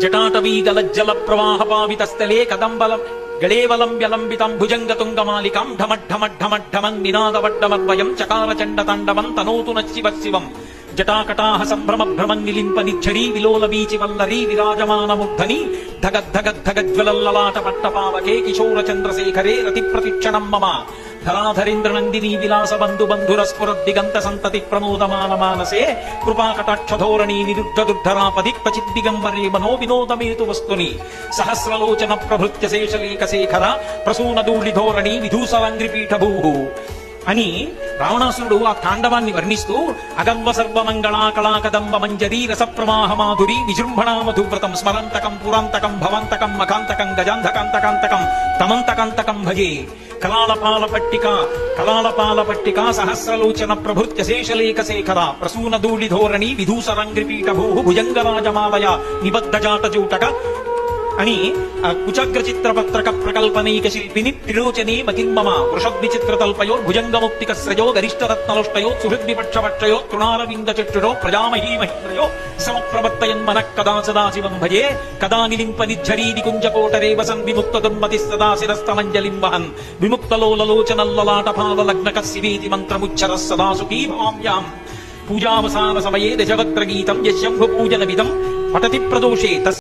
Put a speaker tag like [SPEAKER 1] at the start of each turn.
[SPEAKER 1] జటాటవీగలజ్జల ప్రవాహ పావితస్థలే కదంబలం గళేవలం వ్యలంబితం భుజంగతుంగమాలికాం ఢమఢమఢమఢమన్ నినాదవడ్డమద్వయం చకార చండ తాండవం తనోతు నశివ శివం జటాకటాహ సంభ్రమ భ్రమం నిలింప నిచ్చరీ విలోల వీచి వల్లరీ విరాజమాన ముగ్ధని ధగద్ధగద్ధగజ్వలల్లలాట పట్టపావకే కిశోర చంద్రశేఖరే రతి ప్రతిక్షణం మమ ధరాధరేంద్ర నందినీ విలాస బంధు బంధుర స్ఫురద్దిగంత సంతతి ప్రమోదమాన మానసే కృపాకటాక్షధోరణీ నిరుద్ధదుర్ధరాపది క్వచిద్దిగంబరే మనో వినోదమేతు వస్తుని సహస్రలోచన ప్రభృత్య శేషలేఖ శేఖర ప్రసూనదూళి ధోరణి విధూసరాంగ్రిపీఠభూ అని రావణాసురుడు ఆ తాండవాన్ని వర్ణిస్తూ అగంవ సర్వమంగళా కళాకదంబ మంజరీ రసప్రవాహ మాధురి విజృంభణా మధువ్రతం స్మరంతకం పురాంతకం భవంతకం మకాంతకం గజాంధకాంతకాంతకం తమంతకాంతకం భజే కళాళపాల పట్టిక సహస్రలోచన ప్రభృత్య శేషలేఖ శేఖర ప్రసూనదూళి ధోరణి విధూసరాంగ్రిపీఠభూ భుజంగరాజమాలయ నిబద్ధజాటజూటక అని కుచగ్ర చిత్రపత్రక ప్రకల్పనైక శిల్పిని త్రిలోచనే మతిర్మమ వృషద్విచిత్రతల్పయో భుజంగముక్తికస్రయో గరిష్టరత్నలుష్టయో సుహృద్విపక్షపక్షయో తృణారవింద చక్షురో ప్రజామహీ మహీంద్రయో సమప్రవర్తయన్ మనః కదా సదాశివం భజే కదా నిలింప నిఝరీది కుంజకోటరే వసన్ విముక్త దుర్మతి సదా శిరస్తమంజలిం వహన్ విముక్తలోలలోచనల్లలాట పాదలగ్నక శివేతి మంత్రముచ్చర సదా సుఖీ భవామ్యాం పూజావసాన సమయే దశవక్త్ర గీతం యశంభు పూజన విధం పఠతి ప్రదోషే తస్య